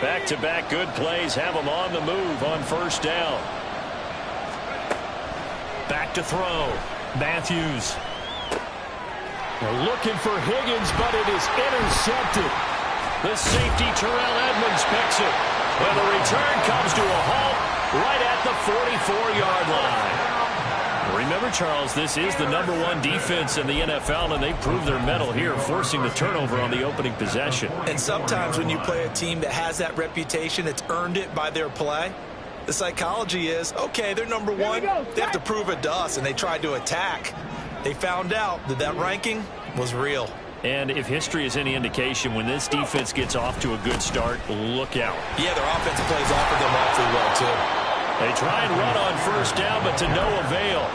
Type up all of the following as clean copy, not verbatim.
Back-to-back good plays have them on the move on first down. Back to throw. Matthews. They're looking for Higgins, but it is intercepted. The safety, Terrell Edmonds, picks it. And the return comes to a halt right at the 44-yard line. Remember, Charles, this is the #1 defense in the NFL, and they proved their mettle here, forcing the turnover on the opening possession. And sometimes when you play a team that has that reputation, it's earned it by their play. The psychology is, okay, they're #1. They have to prove it to us, and they tried to attack. They found out that that ranking was real. And if history is any indication, when this defense gets off to a good start, look out. Yeah, their offensive plays offer them awfully well, too. They try and run on first down, but to no avail.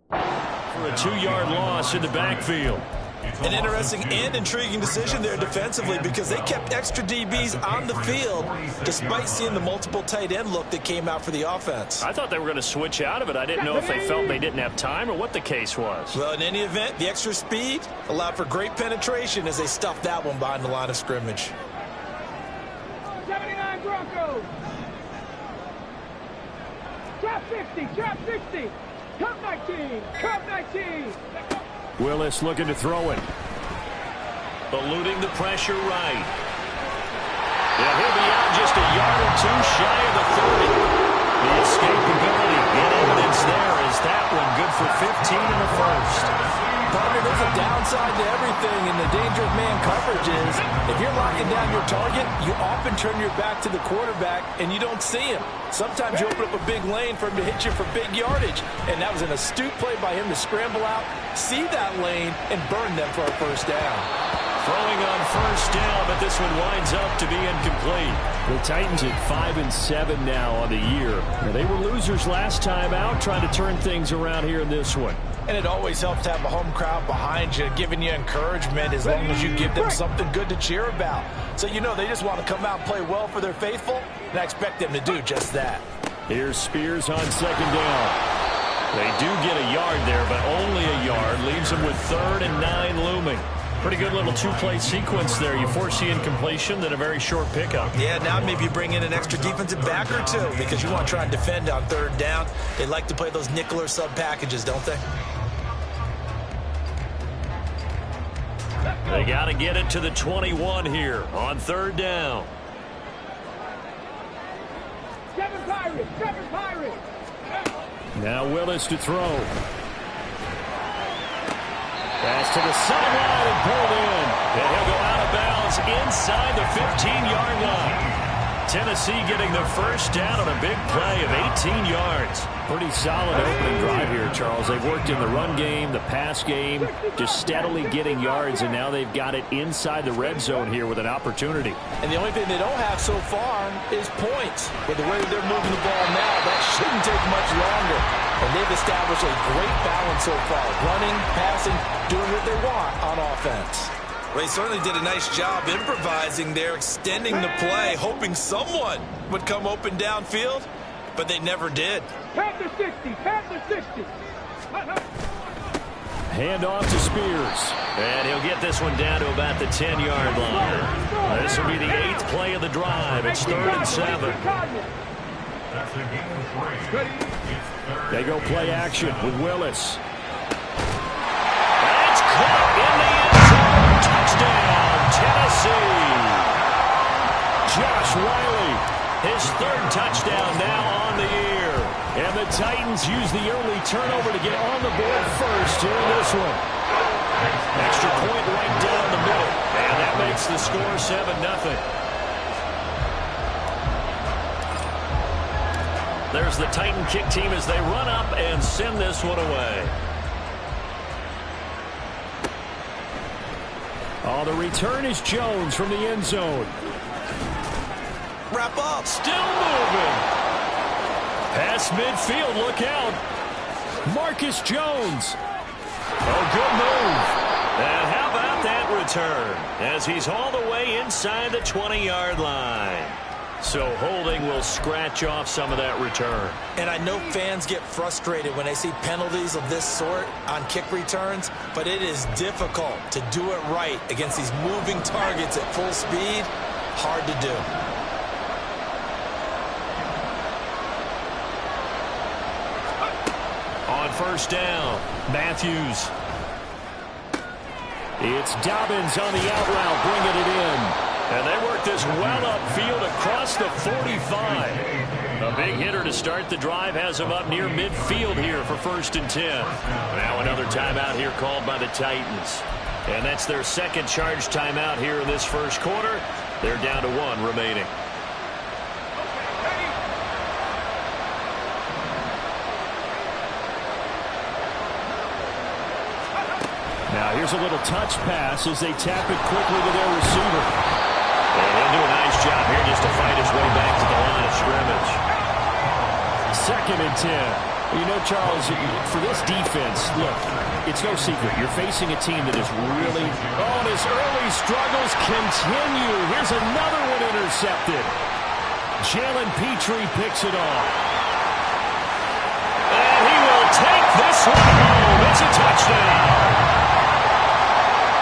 For a 2-yard loss in the backfield. An interesting and intriguing decision there defensively because they kept extra DBs on the field despite seeing the multiple tight end look that came out for the offense. I thought they were going to switch out of it. I didn't know if they felt they didn't have time or what the case was. Well, in any event, the extra speed allowed for great penetration as they stuffed that one behind the line of scrimmage. 79 Broncos. Trap 60, trap 60. Cup 19, cup 19. Willis looking to throw it. Eluding the pressure right. Yeah, he'll be out just a yard or two shy of the 30. The escapability in evidence there is that one good for 15 in the first. Partner, there's a downside to everything, and the danger of man coverage is if you're locking down your target, you often turn your back to the quarterback and you don't see him. Sometimes you open up a big lane for him to hit you for big yardage, and that was an astute play by him to scramble out, see that lane, and burn them for a first down. Throwing on first down, but this one winds up to be incomplete. The Titans at 5-7 now on the year. Now, they were losers last time out, trying to turn things around here in this one. And it always helps to have a home crowd behind you, giving you encouragement as long as you give them something good to cheer about. So you know they just want to come out and play well for their faithful, and I expect them to do just that. Here's Spears on second down. They do get a yard there, but only a yard. Leaves them with 3rd and 9 looming. Pretty good little two-play sequence there. You force the incompletion, then a very short pickup. Yeah, now maybe you bring in an extra defensive back or two because you want to try and defend on 3rd down. They like to play those nickel or sub packages, don't they? They got to get it to the 21 here on 3rd down. Seven Pirates. Now Willis to throw. Pass to the sideline and pulled in. And he'll go out of bounds inside the 15-yard line. Tennessee getting the first down on a big play of 18 yards. Pretty solid opening drive here, Charles. They've worked in the run game, the pass game, just steadily getting yards, and now they've got it inside the red zone here with an opportunity. And the only thing they don't have so far is points. But the way they're moving the ball now, that shouldn't take much longer. And they've established a great balance so far. Running, passing, doing what they want on offense. Well, he certainly did a nice job improvising there, extending the play, hoping someone would come open downfield, but they never did. Panther 60, Panther 60. Hand off to Spears. And he'll get this one down to about the 10-yard line. This will be the 8th play of the drive. It's 3rd and 7. They go play action with Willis. That's caught in the end zone. Touchdown, Tennessee. Josh Riley, his 3rd touchdown now on the year. And the Titans use the early turnover to get on the board first here in this one. Extra point right down the middle. And that makes the score 7-0. There's the Titan kick team as they run up and send this one away. Oh, the return is Jones from the end zone. Wrap up. Still moving. Past midfield, look out. Marcus Jones. Oh, good move. And how about that return as he's all the way inside the 20-yard line. So holding will scratch off some of that return. And I know fans get frustrated when they see penalties of this sort on kick returns, but it is difficult to do it right against these moving targets at full speed. Hard to do. On first down, Matthews. It's Dobbins on the out route, bringing it in. And they work this well upfield across the 45. A big hitter to start the drive has him up near midfield here for 1st and 10. Now another timeout here called by the Titans. And that's their second charge timeout here in this first quarter. They're down to 1 remaining. Now here's a little touch pass as they tap it quickly to their receiver. And he'll do a nice job here just to fight his way back to the line of scrimmage. 2nd and 10. You know, Charles, for this defense, look, it's no secret. You're facing a team that is really... Oh, and his early struggles continue. Here's another one intercepted. Jalen Petrie picks it off. And he will take this one home. It's a touchdown.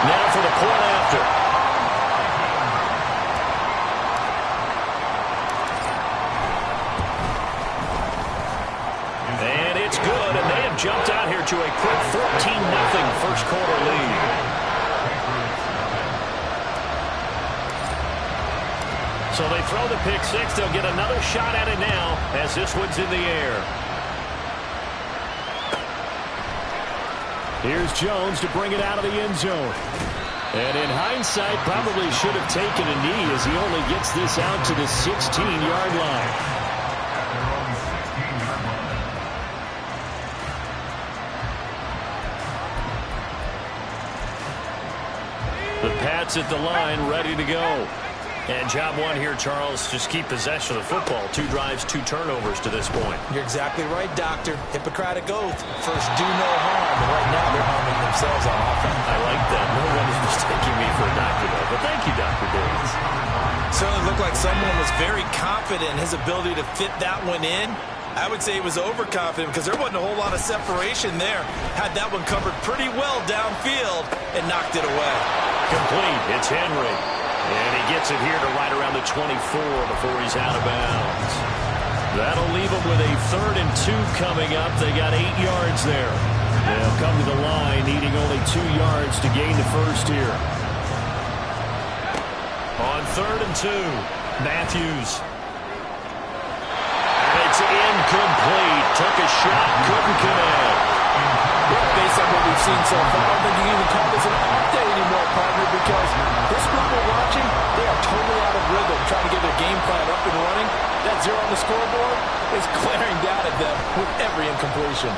Now for the point after. And it's good, and they have jumped out here to a quick 14-0 first quarter lead. So they throw the pick six. They'll get another shot at it now as this one's in the air. Here's Jones to bring it out of the end zone. And in hindsight, probably should have taken a knee as he only gets this out to the 16-yard line. The Pats at the line, ready to go. And job one here, Charles, just keep possession of the football. 2 drives, 2 turnovers to this point. You're exactly right, Doctor. Hippocratic oath. First, do no harm. And right now, they're harming themselves on offense. I like that. No one is mistaking me for a doctor, though. But thank you, Dr. Davis. Certainly looked like someone was very confident in his ability to fit that one in. I would say he was overconfident because there wasn't a whole lot of separation there. Had that one covered pretty well downfield and knocked it away. Complete. It's Henry. And he gets it here to right around the 24 before he's out of bounds. That'll leave him with a 3rd and 2 coming up. They got 8 yards there. They'll come to the line needing only 2 yards to gain the first here. On 3rd and 2, Matthews. And it's incomplete. Took a shot, couldn't connect. Based on what we've seen so far, I don't think you can even call this an off day anymore, partner, because this group we're watching, they are totally out of rhythm, trying to get their game plan up and running. That 0 on the scoreboard is glaring down at them with every incompletion.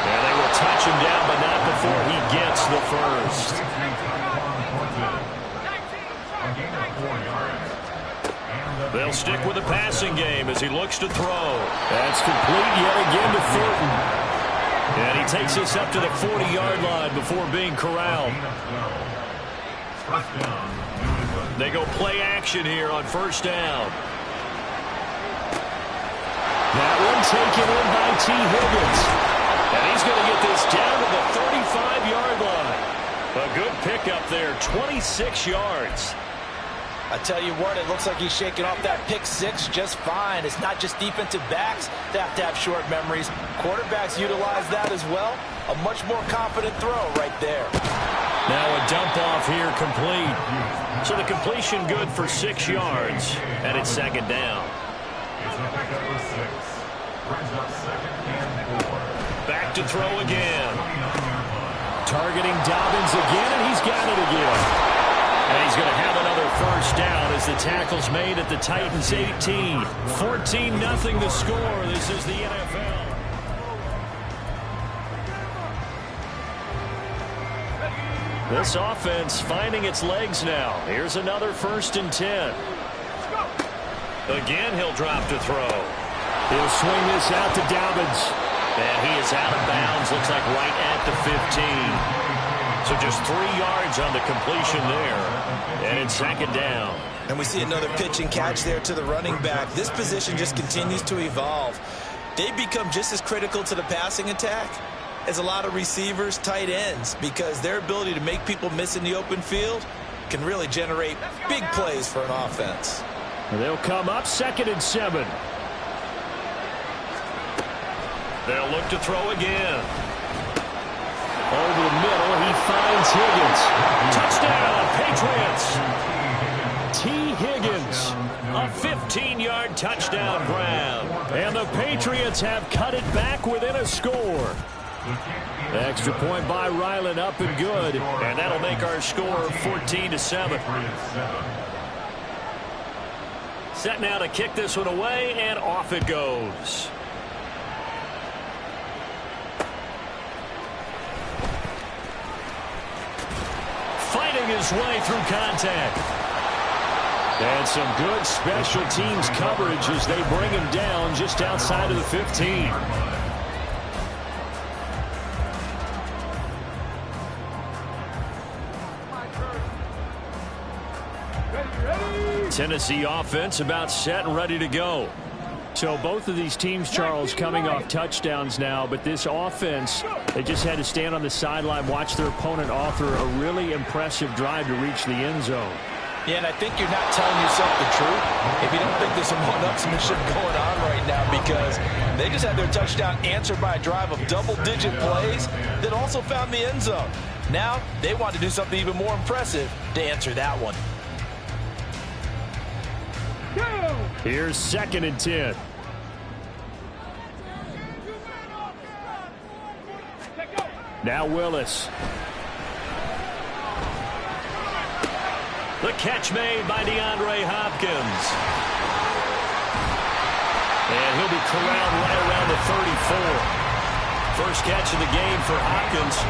And they will touch him down, but not before he gets the first. They'll stick with the passing game as he looks to throw. That's complete yet again to Thornton. And he takes us up to the 40-yard line before being corralled. They go play action here on first down. That one taken in by T. Higgins. And he's going to get this down to the 35-yard line. A good pickup there, 26 yards. I tell you what, it looks like he's shaking off that pick six just fine. It's not just defensive backs that have to have short memories. Quarterbacks utilize that as well. A much more confident throw right there. Now a dump off here complete. So the completion good for 6 yards. And it's 2nd down. Back to throw again. Targeting Dobbins again, and he's got it again. And he's going to have another first down as the tackle's made at the Titans 18. 14-0 the score. This is the NFL. This offense finding its legs now. Here's another 1st and 10. Again, he'll drop to throw. He'll swing this out to Dobbins. And he is out of bounds. Looks like right at the 15. So just 3 yards on the completion there. And it's second down. And we see another pitch and catch there to the running back. This position just continues to evolve. They become just as critical to the passing attack as a lot of receivers, tight ends, because their ability to make people miss in the open field can really generate big plays for an offense. They'll come up 2nd and 7. They'll look to throw again. Over the middle, he finds Higgins. Touchdown, Patriots. T. Higgins, a 15-yard touchdown grab. And the Patriots have cut it back within a score. Extra point by Ryland, up and good. And that'll make our score 14-7. Set now to kick this one away, and off it goes. Fighting his way through contact. And some good special teams coverage as they bring him down just outside of the 15. Tennessee offense about set and ready to go. So both of these teams, Charles, coming off touchdowns now, but this offense, they just had to stand on the sideline, watch their opponent author a really impressive drive to reach the end zone. Yeah, and I think you're not telling yourself the truth if you don't think there's some one-upsmanship going on right now, because they just had their touchdown answered by a drive of double-digit plays that also found the end zone. Now they want to do something even more impressive to answer that one. Here's 2nd and 10. Now Willis. The catch made by DeAndre Hopkins. And he'll be corralled right around the 34. First catch of the game for Hopkins.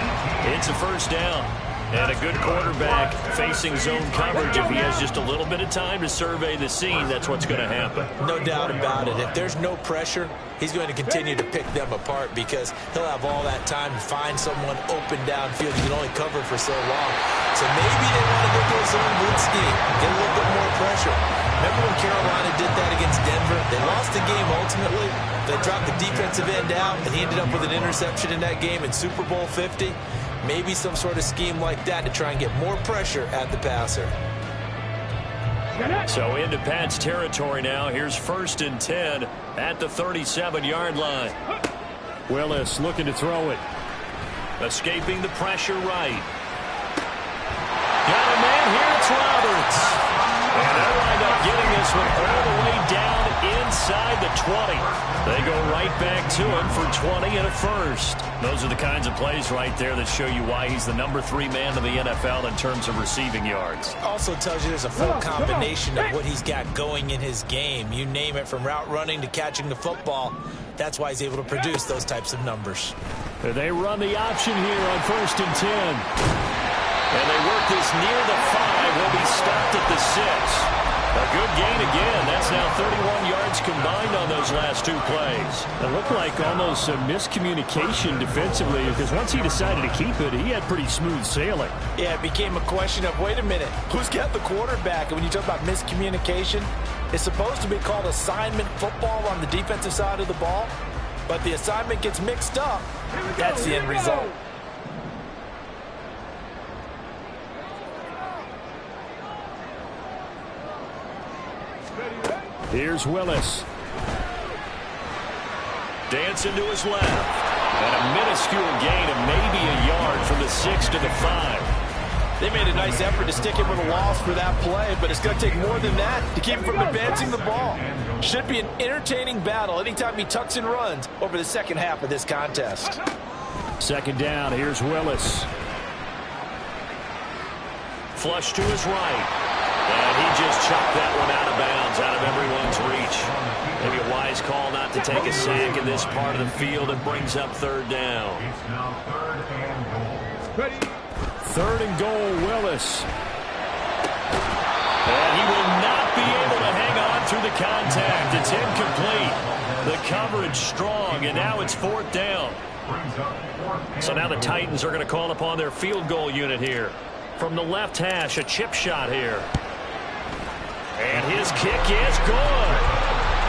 It's a first down. And a good quarterback facing zone coverage. If he has just a little bit of time to survey the scene, that's what's going to happen. No doubt about it. If there's no pressure, he's going to continue to pick them apart because he'll have all that time to find someone open downfield. He can only cover for so long. So maybe they want to go to a zone blitz scheme, get a little bit more pressure. Remember when Carolina did that against Denver? They lost the game ultimately. They dropped the defensive end out, and he ended up with an interception in that game in Super Bowl 50. Maybe some sort of scheme like that to try and get more pressure at the passer. So into Pat's territory now. Here's 1st and 10 at the 37-yard line. Willis looking to throw it. Escaping the pressure right. Got a man here. It's Roberts. And they'll wind up getting this one all the way down inside the 20. They go right back to him for 20 and a first. Those are the kinds of plays right there that show you why he's the number 3 man in the NFL in terms of receiving yards. Also tells you there's a full combination of what he's got going in his game. You name it, from route running to catching the football. That's why he's able to produce those types of numbers. They run the option here on 1st and 10. And they work this near the 5. He'll be stopped at the 6. A good gain again. That's now 31 yards combined on those last 2 plays. It looked like almost a miscommunication defensively, because once he decided to keep it, he had pretty smooth sailing. Yeah, it became a question of, wait a minute, who's got the quarterback? And when you talk about miscommunication, it's supposed to be called assignment football on the defensive side of the ball. But the assignment gets mixed up. That's the end result. Here's Willis. Dancing to his left. And a minuscule gain of maybe a yard from the 6 to the 5. They made a nice effort to stick him with a loss for that play, but it's going to take more than that to keep him from advancing the ball. Should be an entertaining battle anytime he tucks and runs over the second half of this contest. 2nd down. Here's Willis. Flush to his right. And he just chopped that one out of bounds, out of everyone's reach. Maybe a wise call not to take a sack in this part of the field. It brings up 3rd down. 3rd and goal, Willis. And he will not be able to hang on through the contact. It's incomplete. The coverage strong, and now it's 4th down. So now the Titans are going to call upon their field goal unit here. From the left hash, a chip shot here. And his kick is good.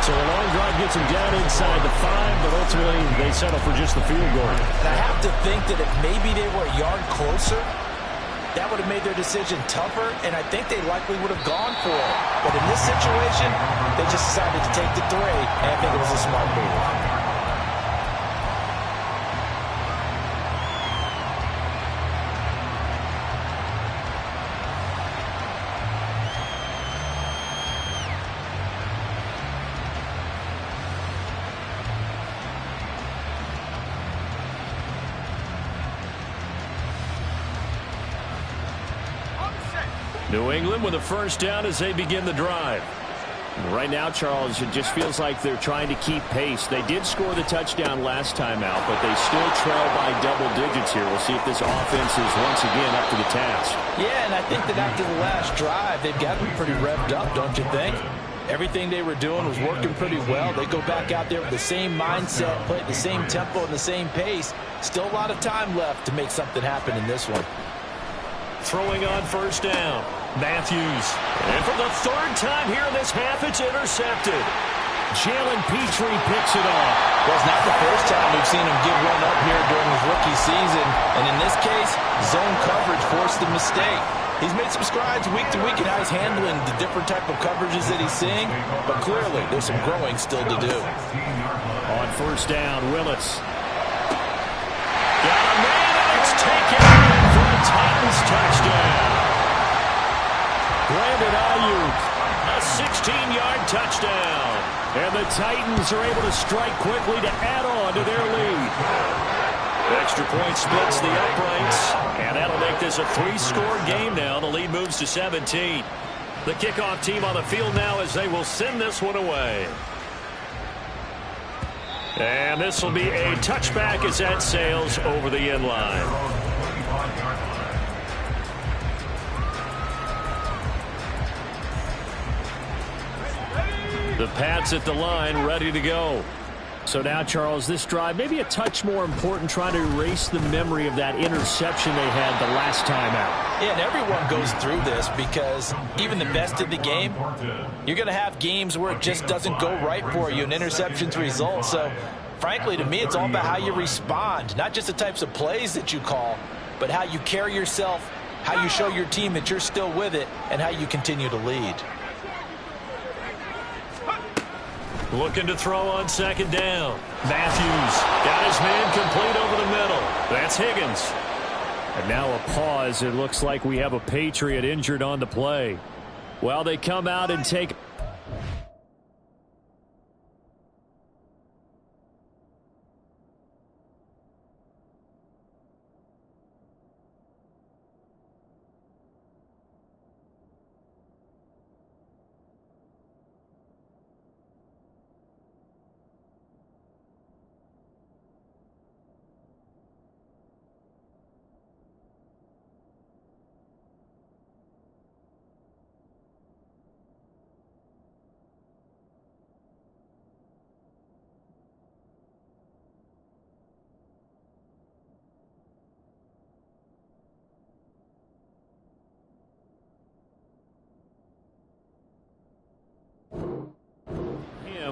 So a long drive gets him down inside the 5, but ultimately they settle for just the field goal. And I have to think that if maybe they were a yard closer, that would have made their decision tougher, and I think they likely would have gone for it. But in this situation, they just decided to take the 3, and I think it was a smart move. New England with a first down as they begin the drive. Right now, Charles, it just feels like they're trying to keep pace. They did score the touchdown last time out, but they still trail by double digits here. We'll see if this offense is once again up to the task. Yeah, and I think that after the last drive, they've got to be pretty revved up, don't you think? Everything they were doing was working pretty well. They go back out there with the same mindset, play at the same tempo and the same pace. Still a lot of time left to make something happen in this one. Throwing on first down. Matthews. And for the 3rd time here in this half, it's intercepted. Jalen Petrie picks it off. Well, it's not the first time we've seen him give one up here during his rookie season. And in this case, zone coverage forced the mistake. He's made some strides week to week in how he's handling the different type of coverages that he's seeing. But clearly, there's some growing still to do. On first down, Willis. Got a man, and it's taken in for a Titans touchdown. Brandon Ayuk, a 16-yard touchdown. And the Titans are able to strike quickly to add on to their lead. Extra point splits the uprights, and that'll make this a 3-score game now. The lead moves to 17. The kickoff team on the field now as they will send this one away. And this will be a touchback as that sails over the end line. The Pats at the line, ready to go. So now, Charles, this drive maybe a touch more important, trying to erase the memory of that interception they had the last time out. Yeah, and everyone goes through this because even the best in the game, you're going to have games where it just doesn't go right for you and interceptions result. So, frankly, to me, it's all about how you respond, not just the types of plays that you call, but how you carry yourself, how you show your team that you're still with it, and how you continue to lead. Looking to throw on second down. Matthews got his man complete over the middle. That's Higgins. And now a pause. It looks like we have a Patriot injured on the play. Well, they come out and take...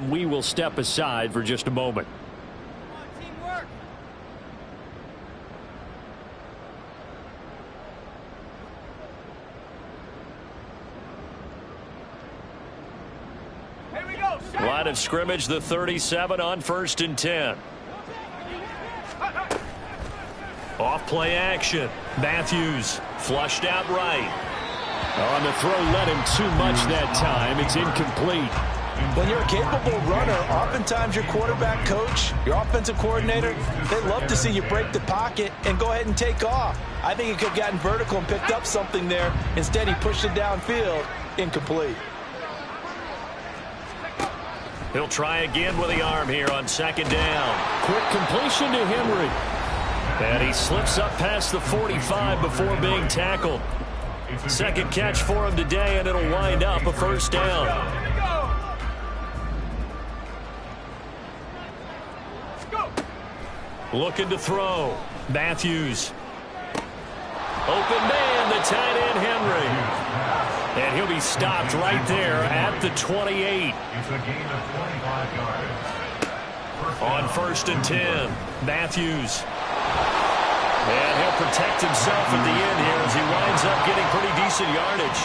We will step aside for just a moment. Teamwork. Here we go. Line of scrimmage, the 37 on 1st and 10. Off play action. Matthews flushed out right. On the throw, led him too much that time. It's incomplete. When you're a capable runner, oftentimes your quarterback coach, your offensive coordinator, they love to see you break the pocket and go ahead and take off. I think he could have gotten vertical and picked up something there. Instead, he pushed it downfield. Incomplete. He'll try again with the arm here on second down. Quick completion to Henry. And he slips up past the 45 before being tackled. Second catch for him today, and it'll wind up a first down. Looking to throw. Matthews. Open man, the tight end, Henry. And he'll be stopped right there at the 28. It's a gain of 25 yards. On 1st and 10, Matthews. And he'll protect himself at the end here as he winds up getting pretty decent yardage.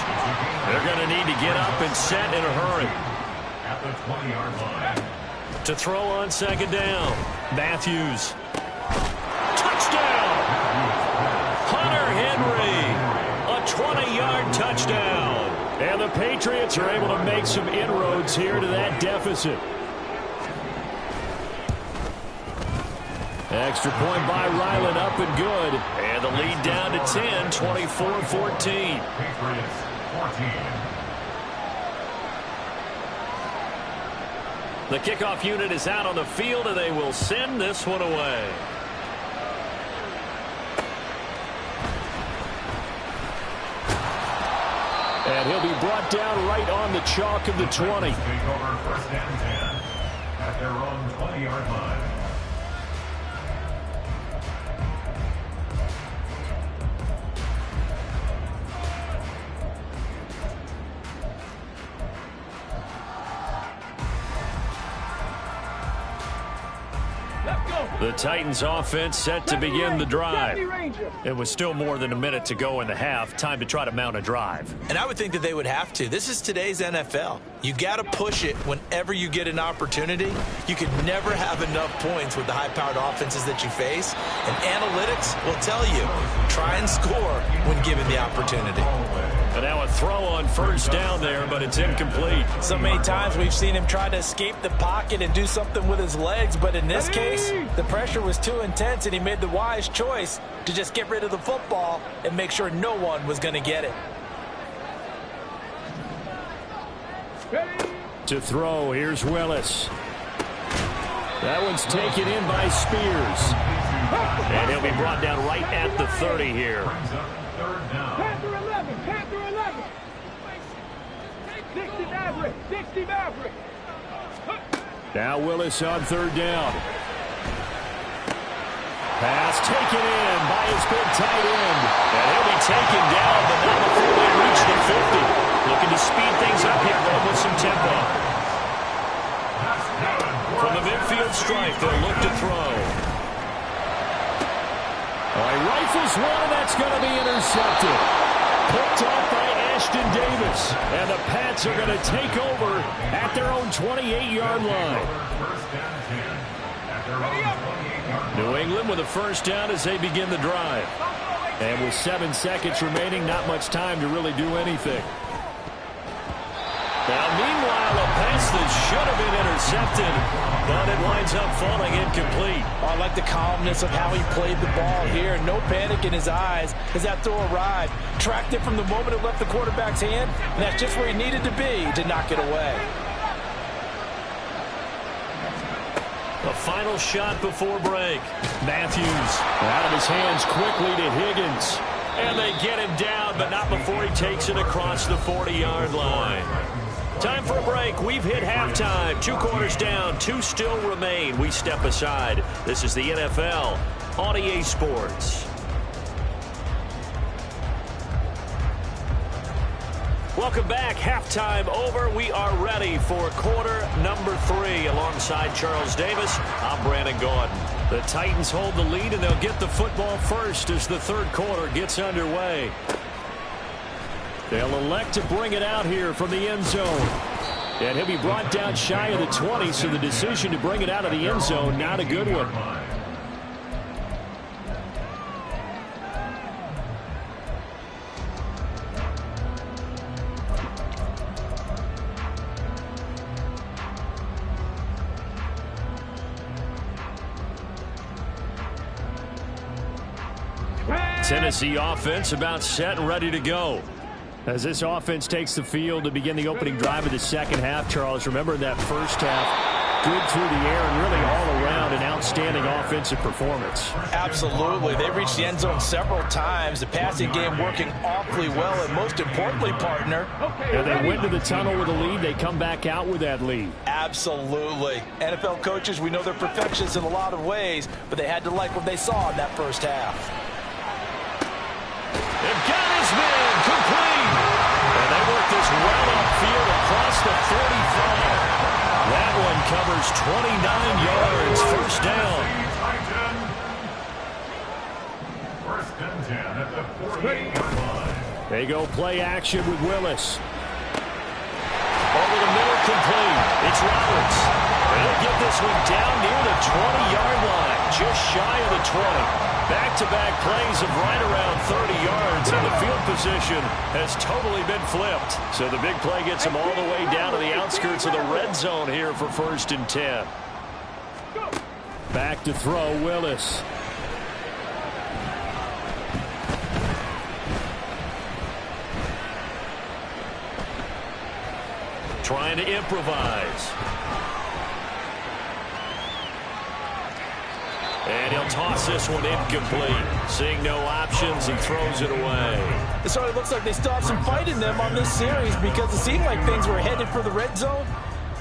They're going to need to get up and set in a hurry. At the 20-yard line. To throw on 2nd down, Matthews. Touchdown! Hunter Henry, a 20-yard touchdown. And the Patriots are able to make some inroads here to that deficit. Extra point by Ryland, up and good. And the lead down to 10, 24-14. Patriots 14. The kickoff unit is out on the field, and they will send this one away. And he'll be brought down right on the chalk of the 20. Take over 1st and 10 at their own 20-yard line. The Titans offense set to begin the drive. It was still more than a minute to go in the half. Time to try to mount a drive. And I would think that they would have to. This is today's NFL. You got to push it whenever you get an opportunity. You can never have enough points with the high-powered offenses that you face. And analytics will tell you, try and score when given the opportunity. And now a throw on 1st down there, but it's incomplete. So many times we've seen him try to escape the pocket and do something with his legs, but in this case, the pressure was too intense and he made the wise choice to just get rid of the football and make sure no one was going to get it. To throw, here's Willis. That one's taken in by Spears. And he'll be brought down right at the 30 here. Panther 11, Panther 11. 60 Maverick, 60 Maverick. Now Willis on 3rd down. Pass taken in by his big tight end. And he'll be taken down, but not before they reach the 50. Looking to speed things up here, going with some tempo. From the midfield stripe, they'll look to throw. He rifles one, and that's going to be intercepted. Picked off by Ashton Davis. And the Pats are going to take over at their own 28-yard line. New England with a 1st down as they begin the drive. And with 7 seconds remaining, not much time to really do anything. Now, meanwhile, a pass that should have been intercepted, but it winds up falling incomplete. I like the calmness of how he played the ball here. No panic in his eyes as that throw arrived. Tracked it from the moment it left the quarterback's hand, and that's just where he needed to be to knock it away. The final shot before break. Matthews out of his hands quickly to Higgins. And they get him down, but not before he takes it across the 40-yard line. Time for a break. We've hit halftime. 2 quarters down. 2 still remain. We step aside. This is the NFL on EA Sports. Welcome back. Halftime over. We are ready for quarter number 3. Alongside Charles Davis, I'm Brandon Gordon. The Titans hold the lead, and they'll get the football first as the 3rd quarter gets underway. They'll elect to bring it out here from the end zone. And he'll be brought down shy of the 20, so the decision to bring it out of the end zone, not a good one. Tennessee offense about set and ready to go. As this offense takes the field to begin the opening drive of the 2nd half, Charles, remember in that 1st half, good through the air and really all around an outstanding offensive performance. Absolutely. They reached the end zone several times. The passing game working awfully well, and most importantly, partner. And they went to the tunnel with a lead. They come back out with that lead. Absolutely. NFL coaches, we know they're perfectionists in a lot of ways, but they had to like what they saw in that first half. They've got his man complete. And they work this well upfield across the 45. That one covers 29 yards. First down. First and 10 at the 48-yard line. They go play action with Willis. Over the middle, complete. It's Roberts. They'll get this one down near the 20-yard line, just shy of the 20. Back-to-back plays of right around 30 yards, and the field position has totally been flipped. So the big play gets them all the way down to the outskirts of the red zone here for 1st and 10. Back to throw, Willis. Trying to improvise. And he'll toss this one incomplete. Seeing no options, he throws it away. It sort of looks like they still have some fight in them on this series because it seemed like things were headed for the red zone.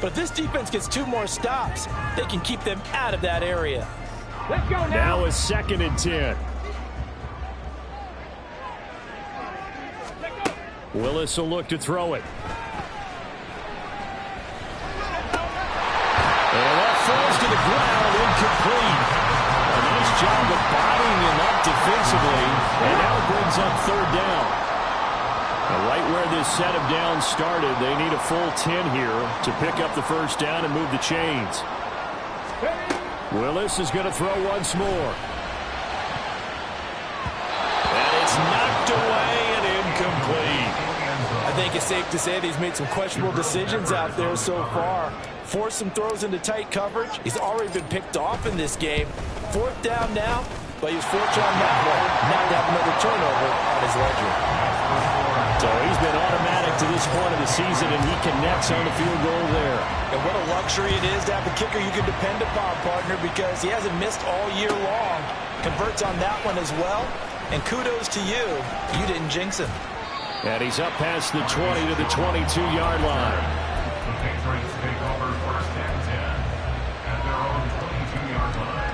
But if this defense gets 2 more stops, they can keep them out of that area. Let's go now. Now is 2nd and 10. Willis will look to throw it. And that falls to the ground, incomplete. A nice job of bodying him up defensively, and now it brings up 3rd down. And right where this set of downs started, they need a full 10 here to pick up the 1st down and move the chains. Willis is going to throw once more. And it's knocked away and incomplete. I think it's safe to say that he's made some questionable decisions out there so far. Forced some throws into tight coverage. He's already been picked off in this game. 4th down now, but he was fortunate on that one not to have another turnover on his ledger. So he's been automatic to this point of the season, and he connects on the field goal there. And what a luxury it is to have a kicker you can depend upon, partner, because he hasn't missed all year long. Converts on that one as well. And kudos to you. You didn't jinx him. And he's up past the 20 to the 22-yard line. The Patriots take over 1st and 10 at their own 22-yard line.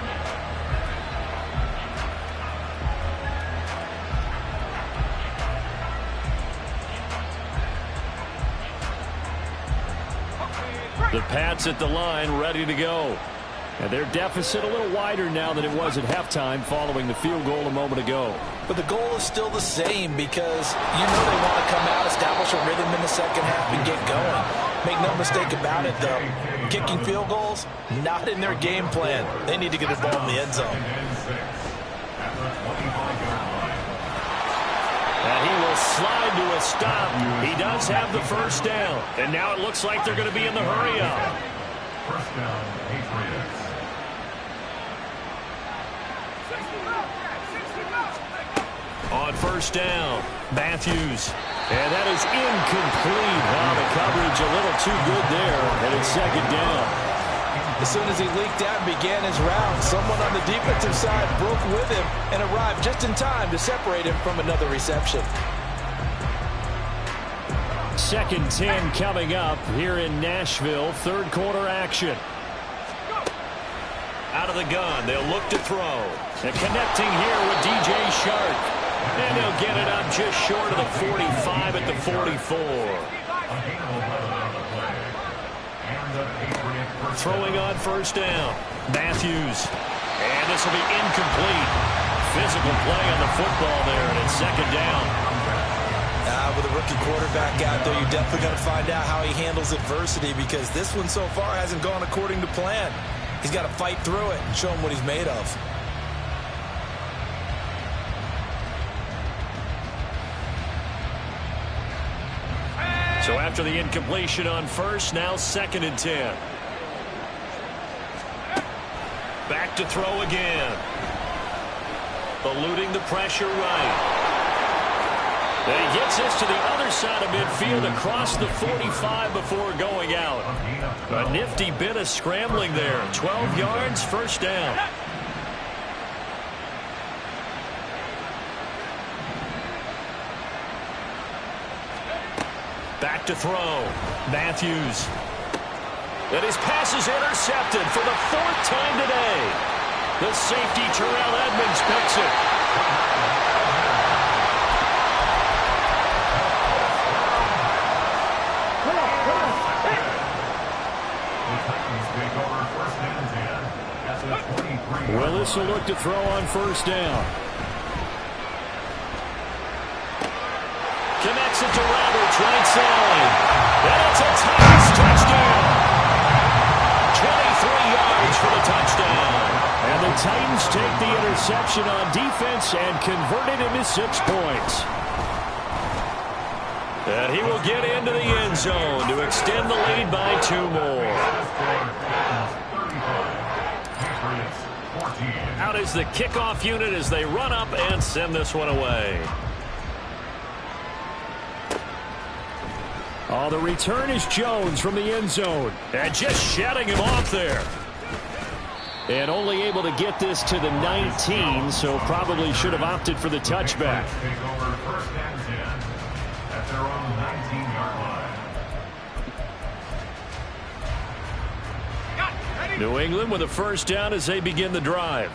The Pats at the line, ready to go. And their deficit a little wider now than it was at halftime following the field goal a moment ago. But the goal is still the same because you know they want to come out, establish a rhythm in the second half, and get going. Make no mistake about it, though. Kicking field goals, not in their game plan. They need to get the ball in the end zone. And he will slide to a stop. He does have the 1st down. And now it looks like they're going to be in the hurry-up. 1st down, Patriots. On 1st down, Matthews. And that is incomplete. Oh, the coverage a little too good there. And it's 2nd down. As soon as he leaked out and began his round, someone on the defensive side broke with him and arrived just in time to separate him from another reception. 2nd 10 coming up here in Nashville. 3rd quarter action. Out of the gun, they'll look to throw. And connecting here with DJ Shark. And he'll get it up just short of the 45 at the 44. Throwing on 1st down. Matthews. And this will be incomplete. Physical play on the football there, and it's 2nd down. With a rookie quarterback out there, you're definitely going to find out how he handles adversity because this one so far hasn't gone according to plan. He's got to fight through it and show him what he's made of. So after the incompletion on 1st, now 2nd and 10. Back to throw again. Eluding the pressure right. And he gets this to the other side of midfield across the 45 before going out. A nifty bit of scrambling there. 12 yards, first down. Back to throw. Matthews. And his pass is intercepted for the 4th time today. The safety, Terrell Edmonds, picks it. Willis will look to throw on first down. Connects it to Roberts, right side. And it's a Titans touchdown. 23 yards for the touchdown. And the Titans take the interception on defense and convert it into 6 points. And he will get into the end zone to extend the lead by 2 more. Out is the kickoff unit as they run up and send this one away. Oh, the return is Jones from the end zone. And just shutting him off there. And only able to get this to the 19, so probably should have opted for the touchback. New England with a first down as they begin the drive.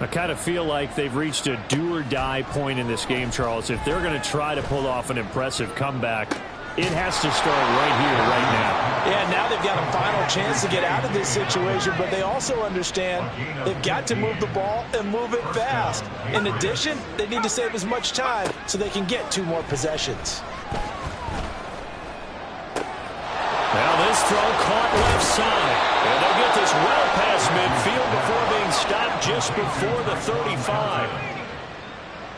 I kind of feel like they've reached a do-or-die point in this game, Charles. If they're going to try to pull off an impressive comeback, it has to start right here, right now. Yeah, now they've got a final chance to get out of this situation, but they also understand they've got to move the ball and move it fast. In addition, they need to save as much time so they can get 2 more possessions. Now this throw caught left side. And they'll get this well past midfield before being stopped just before the 35.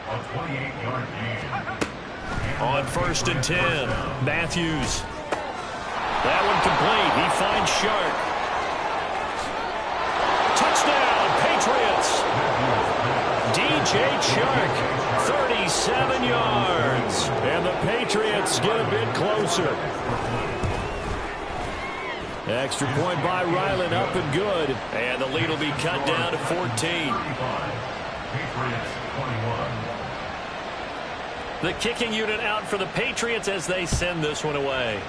A 28-yard gain. On 1st and 10, Matthews. That one complete. He finds Shark. Touchdown, Patriots. DJ Shark, 37 yards. And the Patriots get a bit closer. Extra point by Ryland, up and good. And the lead will be cut down to 14. Patriots 21. The kicking unit out for the Patriots as they send this one away.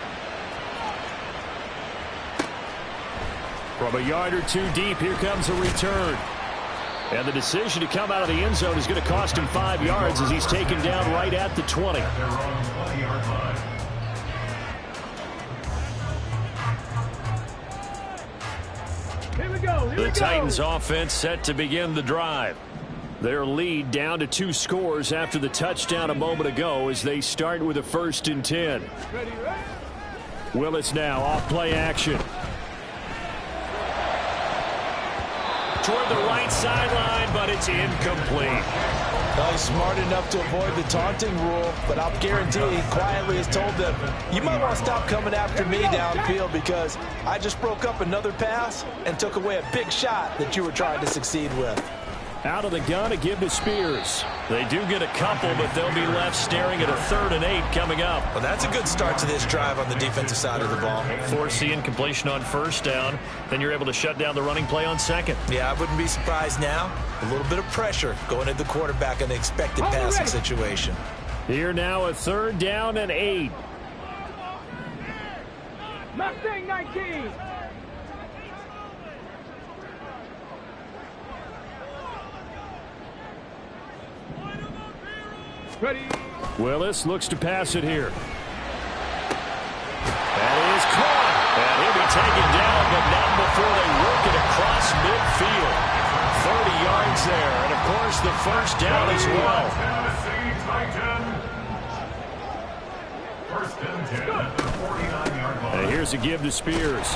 From a yard or 2 deep, here comes a return. And the decision to come out of the end zone is going to cost him 5 yards as he's taken down right at the 20. At their own 20-yard line. Here we go. The Titans offense set to begin the drive. Their lead down to 2 scores after the touchdown a moment ago as they start with a 1st and 10. Ready, right? Willis now off play action. Toward the right sideline, but it's incomplete. Well, he's smart enough to avoid the taunting rule, but I'll guarantee he quietly has told them, you might want to stop coming after me downfield because I just broke up another pass and took away a big shot that you were trying to succeed with. Out of the gun to give to Spears. They do get a couple, but they'll be left staring at a 3rd and 8 coming up. Well, that's a good start to this drive on the defensive side of the ball. Force the incompletion on 1st down. Then you're able to shut down the running play on 2nd. Yeah, I wouldn't be surprised now. A little bit of pressure going at the quarterback in the expected passing situation. Here now a 3rd down and 8. Mustang 19. Ready. Willis looks to pass it here. That is caught. And he'll be taken down, but not before they work it across midfield. 30 yards there, and of course the 1st down as well. Tennessee Titans. 1st and 10 at the 49-yard line. And here's a give to Spears.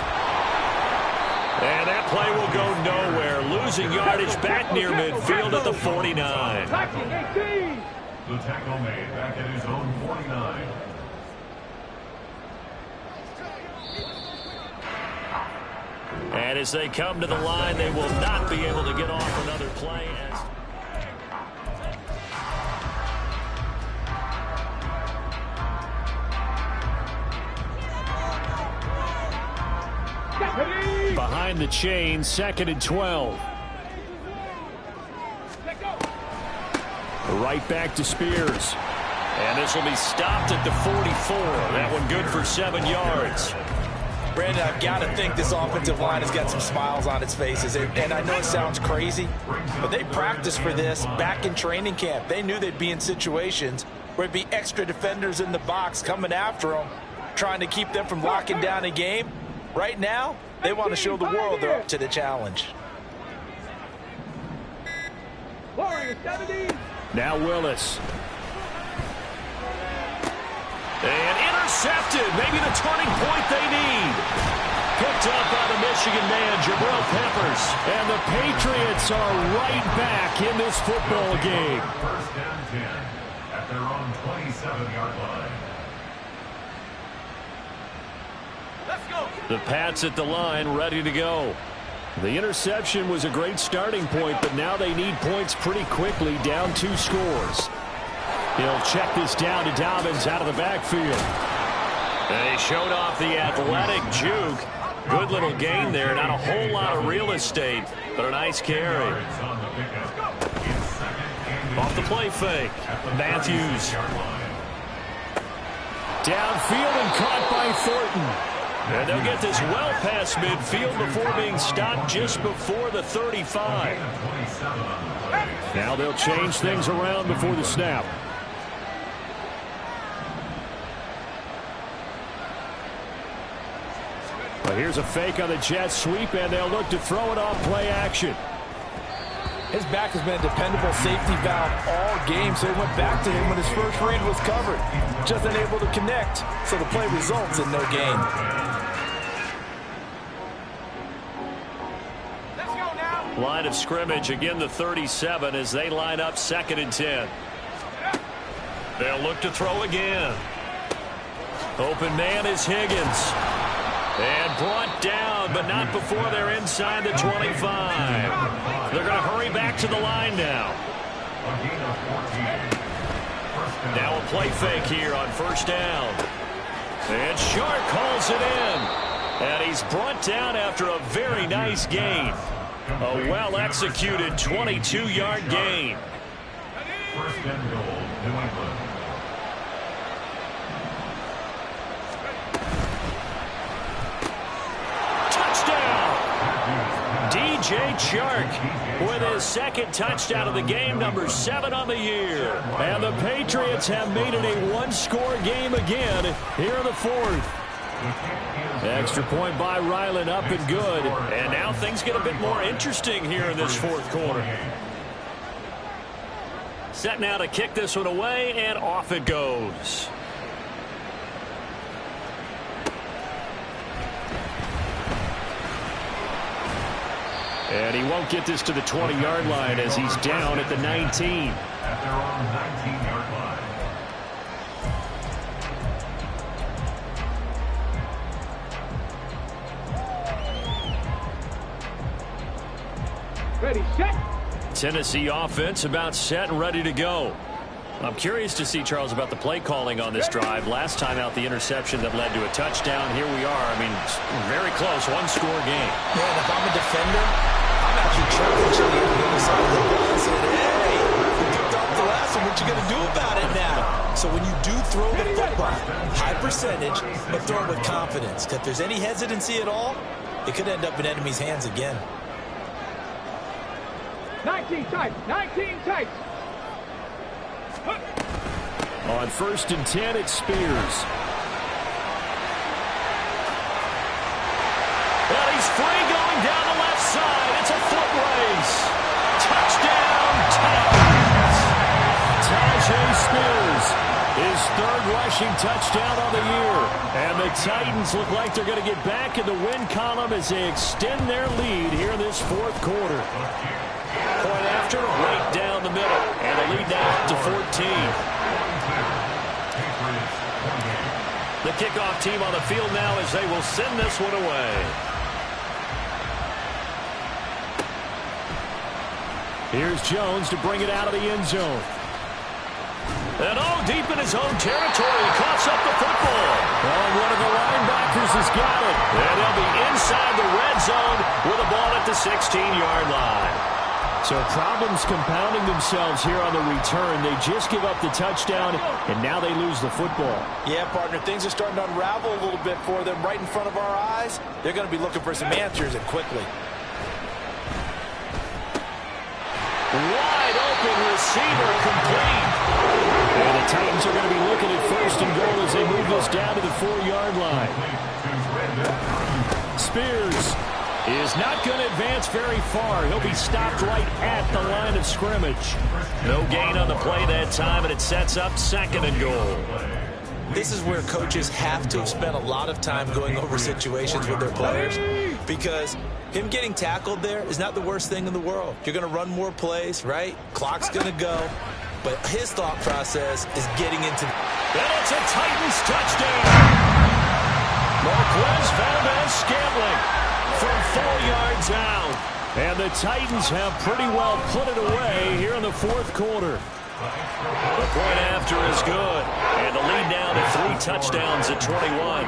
And that play will go nowhere. Losing yardage back near midfield at the 49. Tackling 18. The tackle made back at his own 49. And as they come to the line, they will not be able to get off another play. Behind the chain, 2nd and 12. Right back to Spears. And this will be stopped at the 44. That one good for 7 yards. Brandon, I've got to think this offensive line has got some smiles on its faces. And I know it sounds crazy, but they practiced for this back in training camp. They knew they'd be in situations where it'd be extra defenders in the box coming after them, trying to keep them from locking down a game. Right now, they want to show the world they're up to the challenge. Now Willis. And intercepted. Maybe the turning point they need. Picked up by the Michigan man, Jabril Peppers. And the Patriots are right back in this football game. First and 10 at their own 27-yard line. Let's go. The Pats at the line, ready to go. The interception was a great starting point, but now they need points pretty quickly, down 2 scores. He'll check this down to Dobbins out of the backfield. They showed off the athletic juke. Good little gain there. Not a whole lot of real estate, but a nice carry. Off the play fake. Matthews. Downfield and caught by Thornton. And they'll get this well past midfield before being stopped just before the 35. Now they'll change things around before the snap. Well, here's a fake on the jet sweep, and they'll look to throw it off play action. His back has been a dependable safety valve all game, so he went back to him when his first read was covered. Just unable to connect, so the play results in no gain. Line of scrimmage, again the 37 as they line up 2nd and 10. They'll look to throw again. Open man is Higgins. And brought down, but not before they're inside the 25. They're going to hurry back to the line now. Now a play fake here on 1st down. And Shark calls it in. And he's brought down after a very nice gain. A well-executed 22-yard gain. 1st and goal, New England. DJ Chark with his 2nd touchdown of the game, number 7 on the year. And the Patriots have made it a 1-score game again here in the 4th. Extra point by Ryland, up and good. And now things get a bit more interesting here in this 4th quarter. Set now to kick this one away, and off it goes. And he won't get this to the 20-yard line as he's down at the 19. At their own 19-yard line. Ready, set. Tennessee offense about set and ready to go. I'm curious to see, Charles, about the play calling on this drive. Last time out, the interception that led to a touchdown. Here we are. I mean, very close, 1-score game. Man, if I'm a defender, I'm actually chuckling to the other side of the ball and saying, hey, you picked off the last one. What you going to do about it now? So when you do throw the football, high percentage, but throw it with confidence. If there's any hesitancy at all, it could end up in enemy's hands again. 19 tight. 19 tight. On 1st and 10, it's Spears. Well, he's free going down the left side. It's a foot race. Touchdown, Titans. Tajay Spears, his 3rd rushing touchdown on the year. And the Titans look like they're going to get back in the win column as they extend their lead here in this 4th quarter. Point after, right down the middle. And the lead now to 14. The kickoff team on the field now as they will send this one away. Here's Jones to bring it out of the end zone. And deep in his own territory, he coughs up the football. And one of the linebackers has got it. And he'll be inside the red zone with a ball at the 16-yard line. So problems compounding themselves here on the return. They just give up the touchdown, and now they lose the football. Yeah, partner, things are starting to unravel a little bit for them right in front of our eyes. They're going to be looking for some answers, and quickly. Wide open receiver, complete. And the Titans are going to be looking at first and goal as they move this down to the 4-yard line. Spears is not going to advance very far. He'll be stopped right at the line of scrimmage. No gain on the play that time, and it sets up second and goal. This is where coaches have to have spent a lot of time going over situations with their players, because him getting tackled there is not the worst thing in the world. You're going to run more plays, right? Clock's going to go. But his thought process is getting into... And it's a Titans touchdown. Marquez Valdez-Scantling from 4 yards out. And the Titans have pretty well put it away here in the fourth quarter. The point after is good. And the lead now to 3 touchdowns at 21.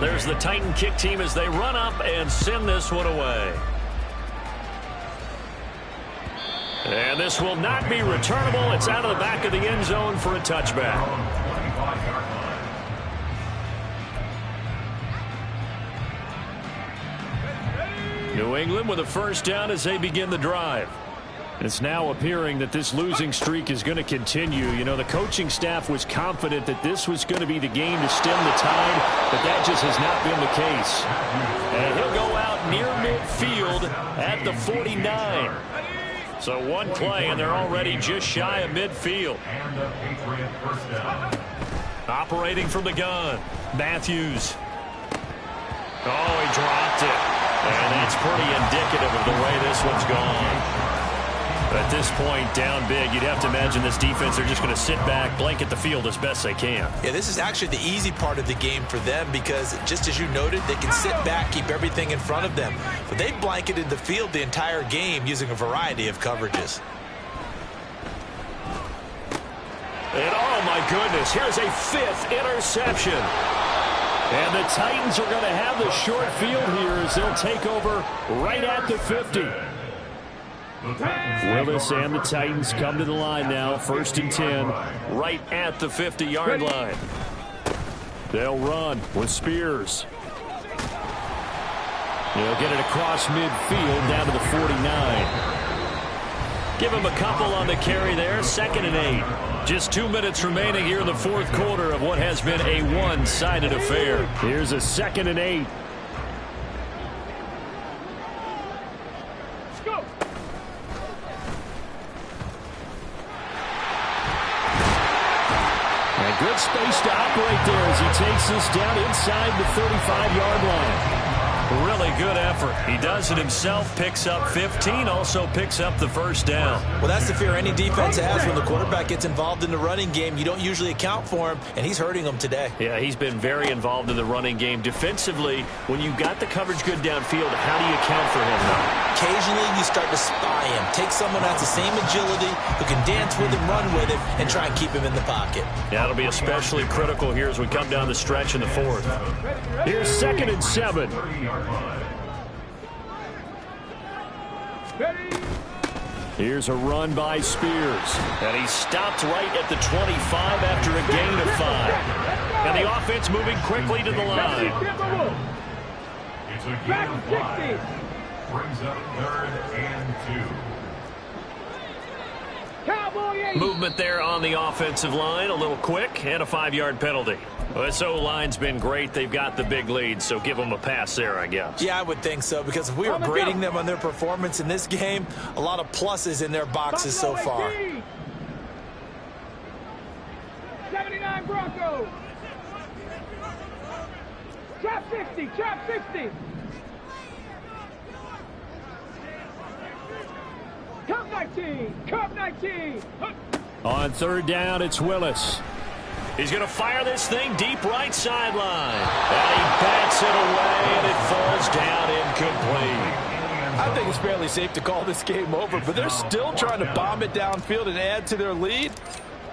There's the Titan kick team as they run up and send this one away. And this will not be returnable. It's out of the back of the end zone for a touchback. New England with a first down as they begin the drive. It's now appearing that this losing streak is going to continue. You know, the coaching staff was confident that this was going to be the game to stem the tide, but that just has not been the case. And he'll go out near midfield at the 49. So one play, and they're already just shy of midfield. Operating from the gun, Matthews. Oh, he dropped it. And that's pretty indicative of the way this one's gone. At this point, down big, you'd have to imagine this defense, they're just going to sit back, blanket the field as best they can. Yeah, this is actually the easy part of the game for them because, just as you noted, they can sit back, keep everything in front of them. But they've blanketed the field the entire game using a variety of coverages. And, oh, my goodness, here's a 5th interception. And the Titans are going to have the short field here as they'll take over right at the 50. Willis and the Titans come to the line now, 1st and 10, right at the 50-yard line. They'll run with Spears. They'll get it across midfield down to the 49. Give him a couple on the carry there, 2nd and 8. Just 2 minutes remaining here in the fourth quarter of what has been a one-sided affair. Here's a 2nd and 8. Good space to operate there as he takes this down inside the 35-yard line. Really good effort. He does it himself, picks up 15, also picks up the first down. Well, that's the fear any defense has when the quarterback gets involved in the running game. You don't usually account for him, and he's hurting them today. Yeah, he's been very involved in the running game. Defensively, when you got the coverage good downfield, how do you account for him now? Occasionally, you start to spy him. Take someone that's the same agility, who can dance with him, run with him, and try and keep him in the pocket. That'll be especially critical here as we come down the stretch in the fourth. Here's 2nd and 7. Here's a run by Spears. And he stopped right at the 25 after a gain of 5. And the offense moving quickly to the line. It's a gain of 5. Brings up 3rd and 2. Movement there on the offensive line, a little quick, and a 5-yard penalty. Well, this O-line's been great. They've got the big lead, so give them a pass there, I guess. Yeah, I would think so, because if we were grading them on their performance in this game, a lot of pluses in their boxes so far. 79 Broncos. Trap 60, trap 60. Cup 19, Cup 19. On 3rd down, it's Willis. He's going to fire this thing deep right sideline. And he bats it away, and it falls down incomplete. I think it's fairly safe to call this game over, but they're still trying to bomb it downfield and add to their lead.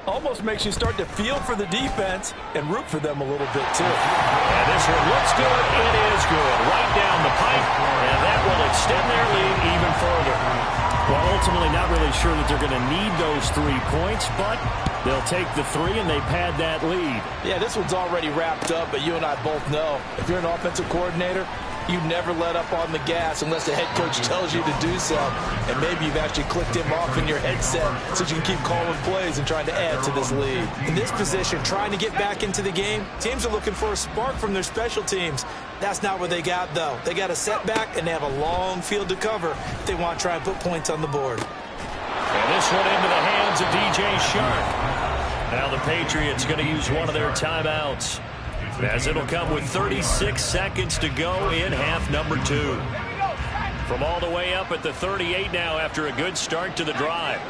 Almost makes you start to feel for the defense and root for them a little bit, too. And this one looks good. It is good. Right down the pipe, and that will extend their lead even further. Well, ultimately not really sure that they're going to need those 3 points, but they'll take the 3, and they've had that lead. Yeah, this one's already wrapped up, but you and I both know if you're an offensive coordinator, you never let up on the gas unless the head coach tells you to do so. And maybe you've actually clicked him off in your headset so you can keep calling plays and trying to add to this lead. In this position, trying to get back into the game, teams are looking for a spark from their special teams. That's not what they got, though. They got a setback, and they have a long field to cover if they want to try and put points on the board. And this one into the hands of DJ Shark. Now the Patriots going to use one of their timeouts, as it'll come with 36 seconds to go in half number 2. From all the way up at the 38 now after a good start to the drive.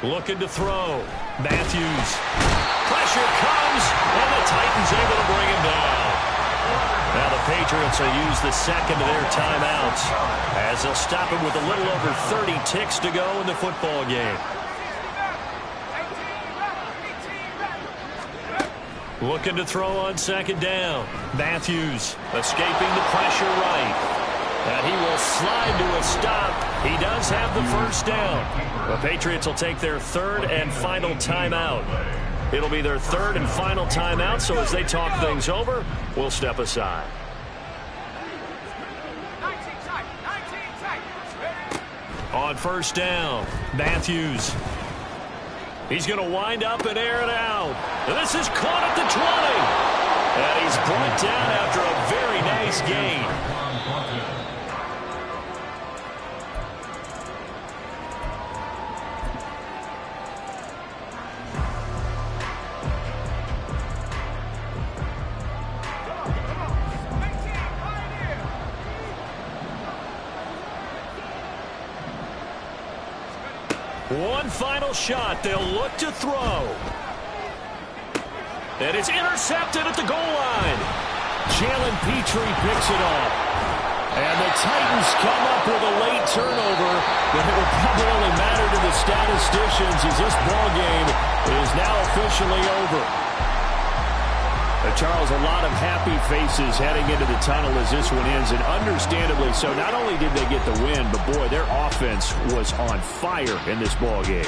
Looking to throw. Matthews. Pressure comes, and the Titans able to bring him down. Now the Patriots will use the second of their timeouts, as they'll stop him with a little over 30 ticks to go in the football game. Looking to throw on second down. Matthews escaping the pressure right. And he will slide to a stop. He does have the first down. The Patriots will take their third and final timeout. It'll be their third and final timeout, so as they talk things over, we'll step aside. On first down, Matthews. He's going to wind up and air it out. And this is caught at the 20. And he's brought down after a very nice gain. One final shot. They'll look to throw. And it's intercepted at the goal line. Jalen Petrie picks it off. And the Titans come up with a late turnover that will probably only matter to the statisticians as this ball game is now officially over. Charles, a lot of happy faces heading into the tunnel as this one ends, and understandably so. Not only did they get the win, but boy, their offense was on fire in this ball game.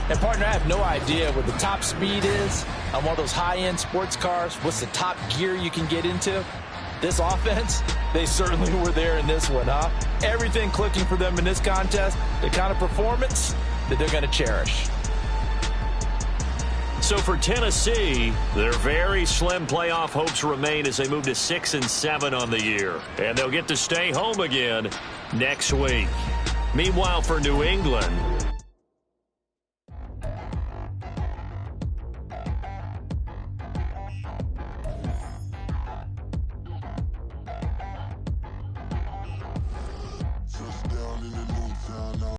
And partner, I have no idea what the top speed is on one of those high-end sports cars. What's the top gear you can get into? This offense, they certainly were there in this one, huh? Everything clicking for them in this contest, the kind of performance that they're going to cherish. So for Tennessee, their very slim playoff hopes remain as they move to 6-7 on the year. And they'll get to stay home again next week. Meanwhile, for New England,